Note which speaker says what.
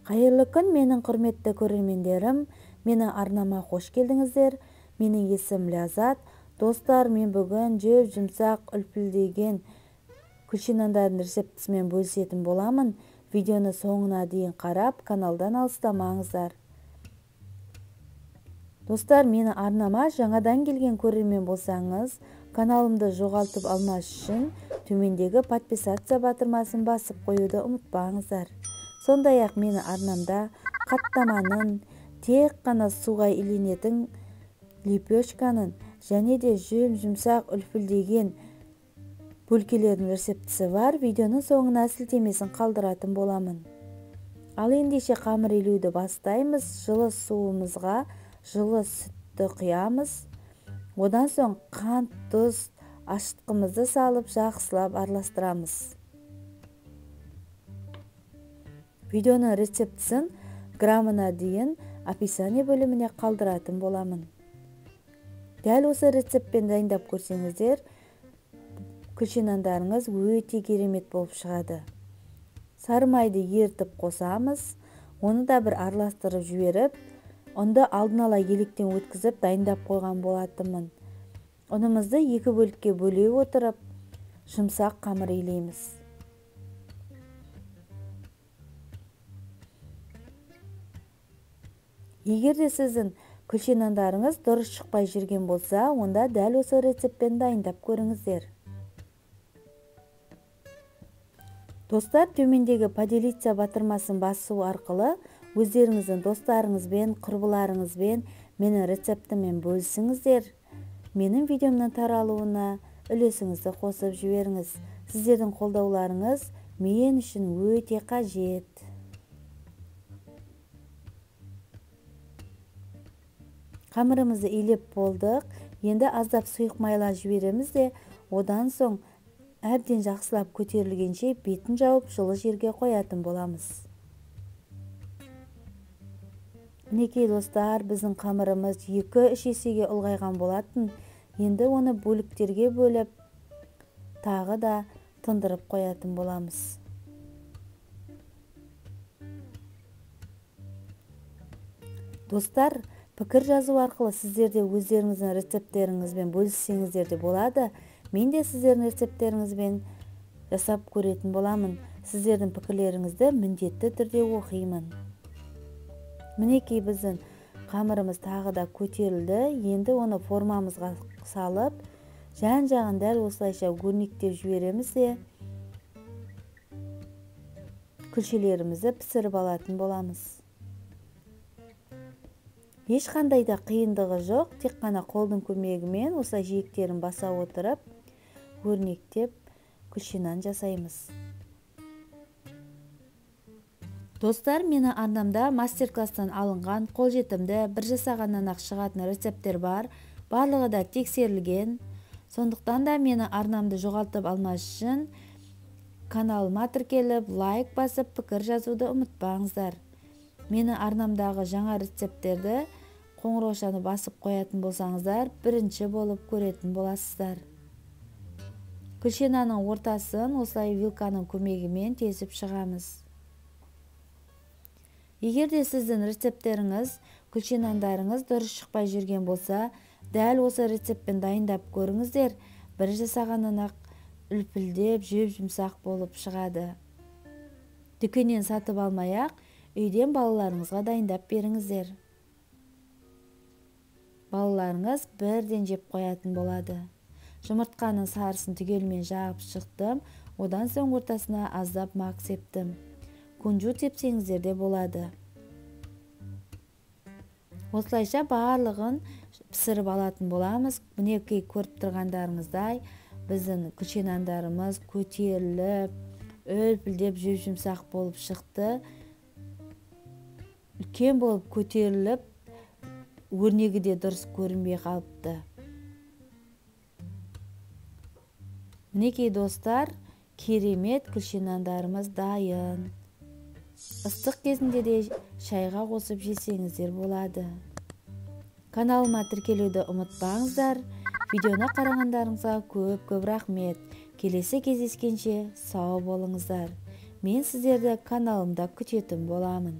Speaker 1: Қайырлы күн, менің құрметті көрермендерім. Менің арнама қош келдіңіздер. Менің есім Ляззат. Достар, мен бүгін жұмсақ үлпілдеген күлше нандардың рецептісімен бөлісетін боламын. Видеоны соңына дейін қарап, каналдан алыстамаңыздар. Достар, менің арнама жаңадан келген көрермен болсаңыз, каналымды жоғалтып алмас үшін төмендегі подписация батырмасын басып қоюды ұмытпаңыздар. Сондай-ақ мені арнамда қаттаманың, тек қана суға иленетін лепешканың және де жұмсақ үлпілдеген бөлкелердің рецептісі бар. Видеоның соңына сілтемесін қалдыратын боламын. Ал ендеше қамыр илеуді бастаймыз. Жылы суымызға жылы сүтті құямыз. Одан соң қант, тұз, ашытқымызды салып жақсылап араластырамыз. Видеоның рецептісін граммына дейін описание бөліміне қалдыратын боламын. Дәл осы рецептпен дайындап көрсеңіздер, күлше нандарыңыз өте керемет болып шығады. Сары майды ертіп қосамыз. Оны да бір араластырып жіберіп, ұнды алдын ала електен өткізіп дайындап қойған болатынмын. Ұнымызды 2 бөлікке бөле отырып, жұмсақ қамыр илейміз. Егер де сіздің күлше нандарыңыз дұрыс шықпай жүрген болса, онда дәл осы рецептпен дайындап көріңіздер. Достар, төмендегі поделиться батырмасын басу арқылы өздеріңіздің достарыңызбен, құрбыларыңызбен менің рецептімен бөлісіңіздер. Менің видеомның таралуына үлесіңізді қосып жіберіңіз. Сіздердің қолдауларыңыз мен үшін өте қажет. Қамырымызды илеп болдық. Енді аздап сұйық майла жібереміз де, одан соң әбден жақсылап көтерілгенше бетін жауып жылы жерге қоятын боламыз. Мінекей достар, біздің қамырымыз 2-3 есеге ұлғайған болатын. Енді оны бөліктерге бөліп, тағы да тындырып қоятын боламыз. Достар, пікір жазу арқылы сіздерде өздеріңіздің рецепттеріңізбен бөліссеңіздер де болады. Мен де сіздердің рецепттеріңізбен жасап көретін боламын. Сіздердің пікірлеріңізді міндетті түрде оқимын. Мінекей біздің қамырымыз тағы да көтерілді. Енді оны формамызға салып, жан-жағын дәл осылайша өрнектеп жібереміз де күлшелерімізді пісіріп алатын боламыз. Ешқандай да қиындығы жоқ, тек қана қолдың көмегімен осылай жиектерін баса отырып, өрнектеп күлше нан жасаймыз. Достар, мені арнамда мастер-класстан алынған қолжетімді бір жасағаннан ақ шығатын рецепттер бар. Барлығы да тексерілген. Сондықтан да мені арнамды жоғалтып алмас үшін каналыма тіркеліп, лайк басып, пікір жазуды ұмытпаңыздар. Мені арнамдағы жаңа рецепттерді қоңыраушаны басып қоятын болсаңыздар, бірінші болып көретін боласыздар. Күлше нанның ортасын осылай вилканың көмегімен тесіп шығамыз. Егер де сіздің рецепттеріңіз, күлше нандарыңыз дұрыс шықпай жүрген болса, дәл осы рецептпен дайындап көріңіздер. Бір жасағаннан ақ үлпілдеп, жұмсақ болып шығады. Дүкеннен сатып алмай-ақ, үйден балаларыңызға дайындап беріңіздер. Балаларыңыз бірден жеп қоятын болады. Жұмыртқаның сарысын түгелмен жағып шықтым. Одан соң ортасына аздап мак септім. Кунжут сепсеңіздер де болады. Осылайша барлығын пісіріп алатын боламыз. Мінекей көріп тұрғандарыңыздай, біздің күлше нандарымыз көтеріліп, үлпілдеп жұмсақ болып шықты. Үлкен болып көтеріліп, өрнегі де дұрыс көрінбей қалыпты. Мінекей достар, керемет күлше нандарымыз дайын. Ыстық кезінде де шайға қосып жесеңіздер болады. Каналыма тіркелуді ұмытпаңыздар. Видеоны қарағандарыңызға көп рахмет. Келесі кездескенше сау болыңыздар. Мен сіздерді каналымда күтетін боламын.